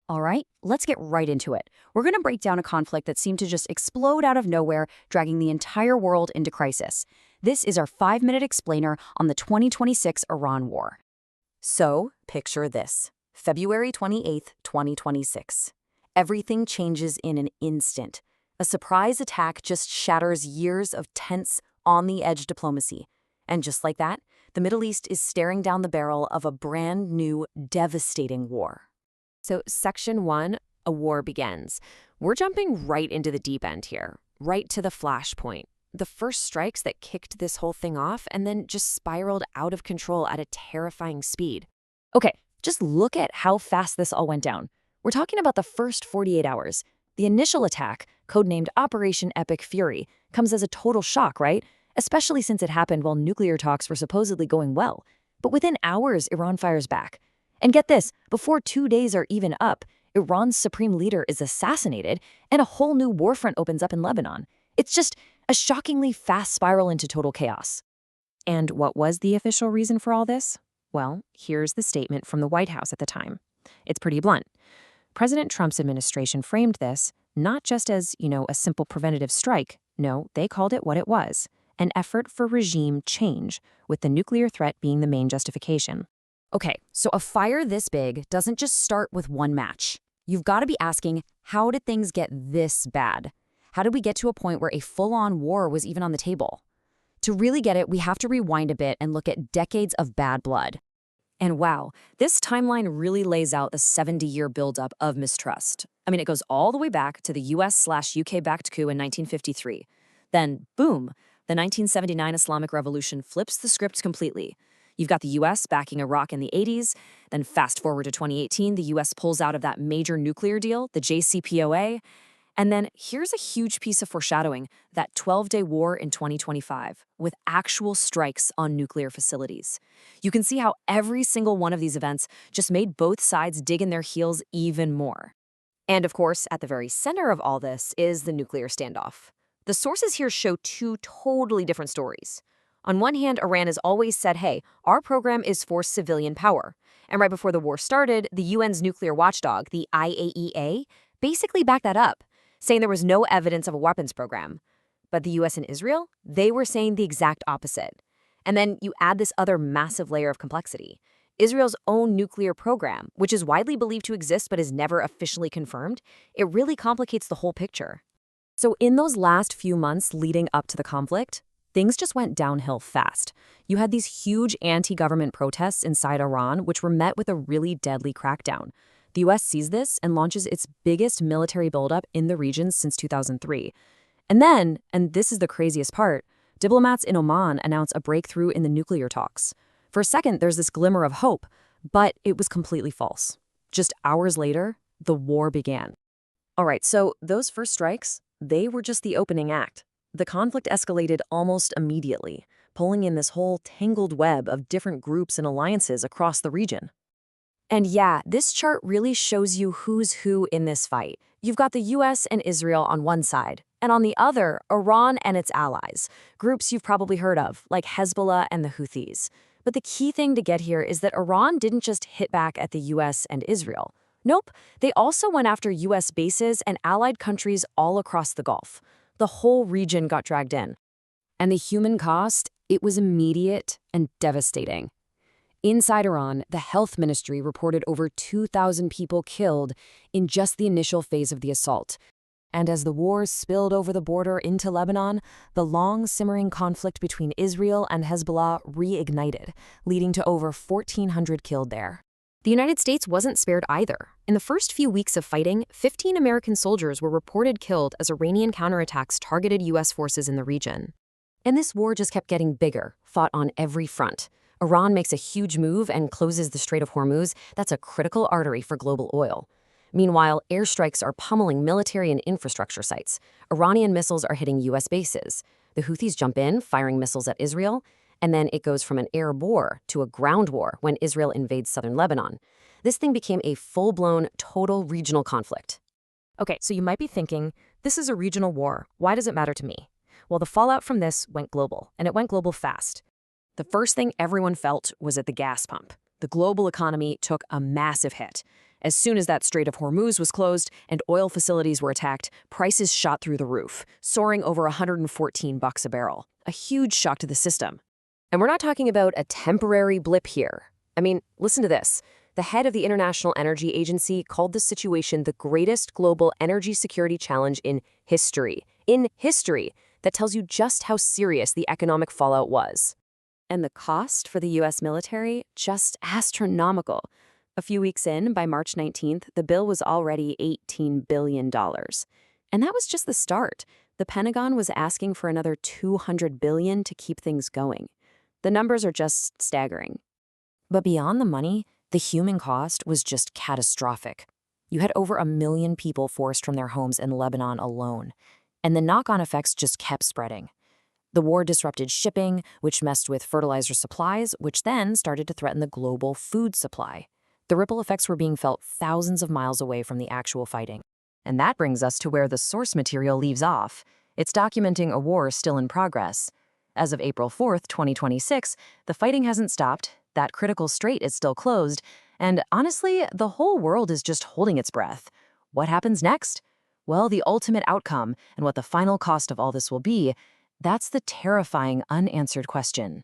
All right, let's get right into it. We're going to break down a conflict that seemed to just explode out of nowhere, dragging the entire world into crisis. This is our 5-minute explainer on the 2026 Iran war. So, picture this. February 28th, 2026. Everything changes in an instant. A surprise attack just shatters years of tense, on-the-edge diplomacy. And just like that, the Middle East is staring down the barrel of a brand new, devastating war. So Section 1, a war begins. We're jumping right into the deep end here, right to the flashpoint. The first strikes that kicked this whole thing off and then just spiraled out of control at a terrifying speed. Okay, just look at how fast this all went down. We're talking about the first 48 hours. The initial attack, codenamed Operation Epic Fury, comes as a total shock, right? Especially since it happened while nuclear talks were supposedly going well. But within hours, Iran fires back. And get this, before 2 days are even up, Iran's Supreme Leader is assassinated, and a whole new war front opens up in Lebanon. It's just a shockingly fast spiral into total chaos. And what was the official reason for all this? Well, here's the statement from the White House at the time. It's pretty blunt. President Trump's administration framed this not just as, a simple preventative strike. No, they called it what it was, an effort for regime change, with the nuclear threat being the main justification. Okay, so a fire this big doesn't just start with one match. You've got to be asking, how did things get this bad? How did we get to a point where a full-on war was even on the table? To really get it, we have to rewind a bit and look at decades of bad blood. And wow, this timeline really lays out the 70-year buildup of mistrust. I mean, it goes all the way back to the US/UK-backed coup in 1953. Then, boom, the 1979 Islamic Revolution flips the script completely. You've got the US backing Iraq in the 80s, then fast forward to 2018, the US pulls out of that major nuclear deal, the JCPOA, and then here's a huge piece of foreshadowing, that 12-day war in 2025, with actual strikes on nuclear facilities. You can see how every single one of these events just made both sides dig in their heels even more. And of course, at the very center of all this is the nuclear standoff. The sources here show two totally different stories. On one hand, Iran has always said, hey, our program is for civilian power. And right before the war started, the UN's nuclear watchdog, the IAEA, basically backed that up, saying there was no evidence of a weapons program. But the US and Israel, they were saying the exact opposite. And then you add this other massive layer of complexity. Israel's own nuclear program, which is widely believed to exist but is never officially confirmed, it really complicates the whole picture. So in those last few months leading up to the conflict, things just went downhill fast. You had these huge anti-government protests inside Iran, which were met with a really deadly crackdown. The US sees this and launches its biggest military buildup in the region since 2003. And then, and this is the craziest part, diplomats in Oman announce a breakthrough in the nuclear talks. For a second, there's this glimmer of hope, but it was completely false. Just hours later, the war began. All right, so those first strikes, they were just the opening act. The conflict escalated almost immediately, pulling in this whole tangled web of different groups and alliances across the region. And yeah, this chart really shows you who's who in this fight. You've got the US and Israel on one side, and on the other, Iran and its allies, groups you've probably heard of, like Hezbollah and the Houthis. But the key thing to get here is that Iran didn't just hit back at the US and Israel. Nope, they also went after US bases and allied countries all across the Gulf. The whole region got dragged in. And the human cost, it was immediate and devastating. Inside Iran, the health ministry reported over 2,000 people killed in just the initial phase of the assault. And as the war spilled over the border into Lebanon, the long simmering conflict between Israel and Hezbollah reignited, leading to over 1,400 killed there. The United States wasn't spared either. In the first few weeks of fighting, 15 American soldiers were reported killed as Iranian counterattacks targeted U.S. forces in the region. And this war just kept getting bigger, fought on every front. Iran makes a huge move and closes the Strait of Hormuz. That's a critical artery for global oil. Meanwhile, airstrikes are pummeling military and infrastructure sites. Iranian missiles are hitting U.S. bases. The Houthis jump in, firing missiles at Israel. And then it goes from an air war to a ground war when Israel invades southern Lebanon. This thing became a full-blown, total regional conflict. Okay, so you might be thinking, this is a regional war. Why does it matter to me? Well, the fallout from this went global, and it went global fast. The first thing everyone felt was at the gas pump. The global economy took a massive hit. As soon as that Strait of Hormuz was closed and oil facilities were attacked, prices shot through the roof, soaring over $114 a barrel. A huge shock to the system. And we're not talking about a temporary blip here. I mean, listen to this. The head of the International Energy Agency called this situation the greatest global energy security challenge in history. In history. That tells you just how serious the economic fallout was. And the cost for the U.S. military? Just astronomical. A few weeks in, by March 19th, the bill was already $18 billion. And that was just the start. The Pentagon was asking for another $200 billion to keep things going. The numbers are just staggering. But beyond the money, the human cost was just catastrophic. You had over 1 million people forced from their homes in Lebanon alone. And the knock-on effects just kept spreading. The war disrupted shipping, which messed with fertilizer supplies, which then started to threaten the global food supply. The ripple effects were being felt thousands of miles away from the actual fighting. And that brings us to where the source material leaves off. It's documenting a war still in progress. As of April 4th, 2026, the fighting hasn't stopped, that critical strait is still closed, and honestly, the whole world is just holding its breath. What happens next? Well, the ultimate outcome and what the final cost of all this will be, that's the terrifying unanswered question.